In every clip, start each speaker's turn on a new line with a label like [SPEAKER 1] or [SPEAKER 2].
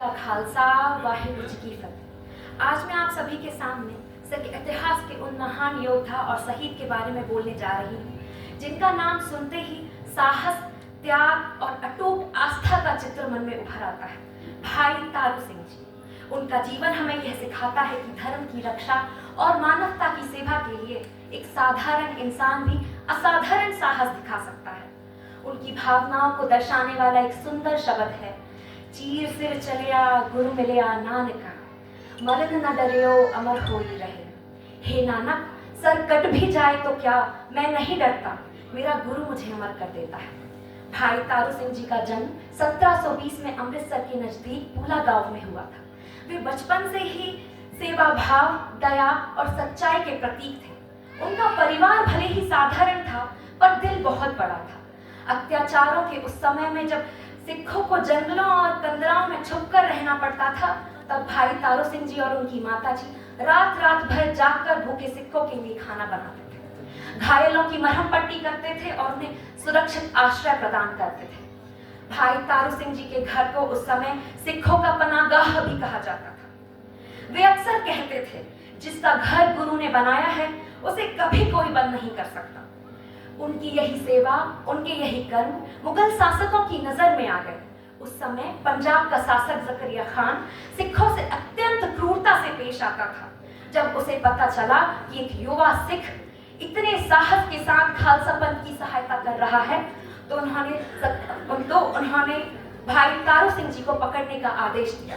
[SPEAKER 1] का खालसा वाहिगुरु जी की फतेह। आज मैं आप सभी के सामने सिख इतिहास के उन महान योद्धा और शहीद के बारे में बोलने जा रही हूँ जिनका नाम सुनते ही साहस, त्याग और अटूट आस्था का चित्र मन में उभर आता है। भाई तारू सिंह जी। उनका जीवन हमें यह सिखाता है कि धर्म की रक्षा और मानवता की सेवा के लिए एक साधारण इंसान भी असाधारण साहस दिखा सकता है। उनकी भावनाओं को दर्शाने वाला एक सुंदर शब्द है, चीर सिर चलिया गुरु मिलिया नानका, मरद न डरियो अमर होई रहे। हे नानक, सर कट भी जाए तो क्या, मैं नहीं डरता, मेरा गुरु मुझे अमर कर देता है। भाई तारू सिंह जी का जन्म 1720 में अमृतसर के नजदीक पूला गांव में हुआ था। वे बचपन से ही सेवा भाव, दया और सच्चाई के प्रतीक थे। उनका परिवार भले ही साधारण था, पर दिल बहुत बड़ा था। अत्याचारों के उस समय में जब सिखों को जंगलों और कंदराओं में छुपकर रहना पड़ता था, तब भाई तारू सिंह जी और उनकी माता जी रात रात भर जागकर भूखे सिखों के लिए खाना बनाते थे, घायलों की मरहम पट्टी करते थे और उन्हें सुरक्षित आश्रय प्रदान करते थे। भाई तारू सिंह जी के घर को उस समय सिखों का पनाहगाह भी कहा जाता था। वे अक्सर कहते थे, जिसका घर गुरु ने बनाया है उसे कभी कोई बंद नहीं कर सकता। उनकी यही सेवा, उनके यही कर्म मुगल शासकों की नजर में आ गए। उस समय पंजाब का शासक जकरिया खान सिखों से अत्यंत क्रूरता से पेश आता था। जब उसे पता चला कि एक युवा सिख इतने साहस के साथ खालसा पंथ की सहायता कर रहा है, तो उन्होंने भाई तारू सिंह जी को पकड़ने का आदेश दिया।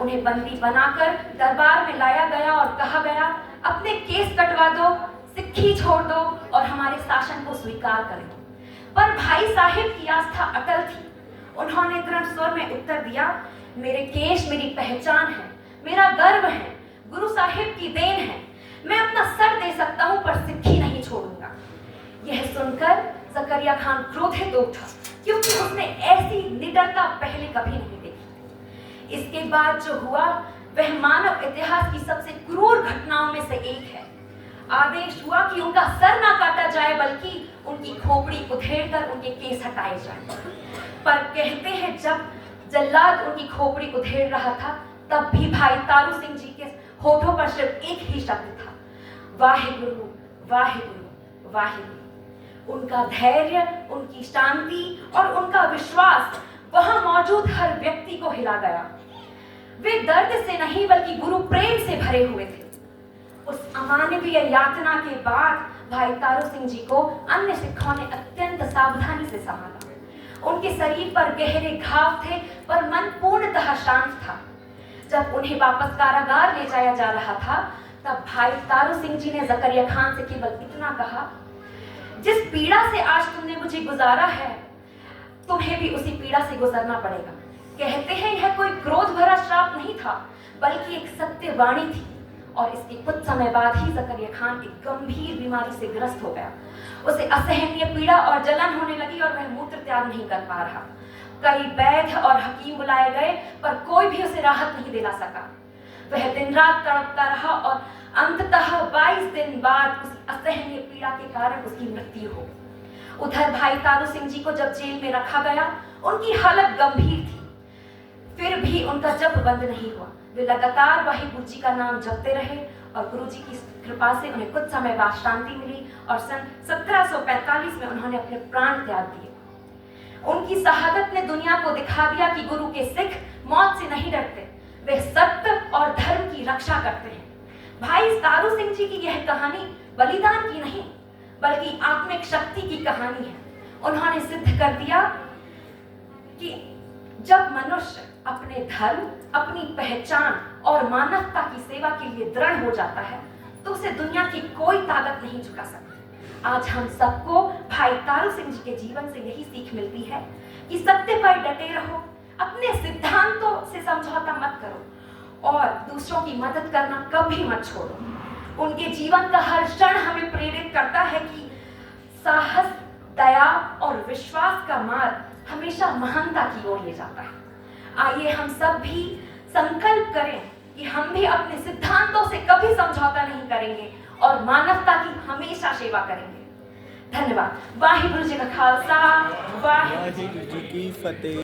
[SPEAKER 1] उन्हें बंदी बनाकर दरबार में लाया गया और कहा गया, अपने केस कटवा दो, सिक्खी छोड़ दो और हमारे शासन को स्वीकार करें। पर भाई साहिब की आस्था अटल थी। उन्होंने दृढ़ स्वर में उत्तर दिया, मेरे केश मेरी पहचान है, मेरा गर्व है, गुरु साहिब की देन है। मैं अपना सर दे सकता हूं पर सिक्खी नहीं छोड़ूंगा। यह सुनकर जकरिया खान क्रोधित उठा, क्योंकि उसने ऐसी निडरता पहले कभी नहीं देखी। इसके बाद जो हुआ वह मानव इतिहास की सबसे क्रूर घटनाओं में से एक है। आदेश हुआ कि उनका सर ना काटा जाए, बल्कि उनकी खोपड़ी उधेड़कर उनके केस हटाए जाए। पर कहते हैं, जब जल्लाद उनकी खोपड़ी उधेड़ रहा था, तब भी भाई तारू सिंह जी के होठों पर सिर्फ एक ही शब्द था, वाहिगुरु वाहिगुरु वाहिगुरु। उनका धैर्य, उनकी शांति और उनका विश्वास वहां मौजूद हर व्यक्ति को हिला गया। वे दर्द से नहीं बल्कि गुरु प्रेम से भरे हुए थे। उस अमानवीय यातना के बाद भाई तारू सिंह जी को अन्य सिखों ने अत्यंत सावधानी से संभाला। उनके शरीर पर गहरे घाव थे, पर मन पूर्णतः शांत था। जब उन्हें वापस कारागार ले जाया जा रहा था, तब भाई तारू सिंह जी ने जकरिया खान से केवल इतना कहा, जिस पीड़ा से आज तुमने मुझे गुजारा है, तुम्हें भी उसी पीड़ा से गुजरना पड़ेगा। कहते हैं यह कोई क्रोध भरा श्राप नहीं था, बल्कि एक सत्य वाणी थी। और इसके कुछ समय बाद ही जकरिया खान एक गंभीर बीमारी से ग्रस्त हो गया। उसे असहनीय पीड़ा और जलन होने लगी और वह मूत्र त्याग नहीं कर पा रहा। कई वैद्य और हकीम बुलाए गए, पर कोई भी उसे राहत नहीं दिला सका। वह दिन रात तड़पता रहा और अंततः 22 दिन बाद उस असहनीय पीड़ा के कारण उसकी मृत्यु हो गई। उधर भाई तारू सिंह जी को जब जेल में रखा गया, उनकी हालत गंभीर थी, फिर भी उनका जप बंद नहीं हुआ। वे लगातार वाहिगुरु जी का नाम जपते रहे और गुरु जी की कृपा से उन्हें कुछ समय बाद शांति मिली और सन 1745 में उन्होंने अपने प्राण त्याग दिए। उनकी शहादत ने दुनिया को दिखा दिया कि गुरु के सिख मौत से नहीं डरते, वे सत्य और धर्म की रक्षा करते हैं। भाई तारू सिंह जी की यह कहानी बलिदान की नहीं, बल्कि आत्मिक शक्ति की कहानी है। उन्होंने सिद्ध कर दिया कि जब मनुष्य अपने धर्म, अपनी पहचान और मानवता की सेवा के लिए दृढ़ हो जाता है, तो उसे दुनिया की कोई ताकत नहीं झुका सकती। आज हम सबको भाई तारू सिंह जी के जीवन से यही सीख मिलती है कि सत्य पर डटे रहो, अपने सिद्धांतों से समझौता मत करो और दूसरों की मदद करना कभी मत छोड़ो। उनके जीवन का हर क्षण हमें प्रेरित करता है कि साहस, दया और विश्वास का मार्ग हमेशा महानता की ओर ले जाता है। आइए हम सब भी संकल्प करें कि हम भी अपने सिद्धांतों से कभी समझौता नहीं करेंगे और मानवता की हमेशा सेवा करेंगे। धन्यवाद। वाहिगुरु जी का खालसा, वाहिगुरु जी की फतेह।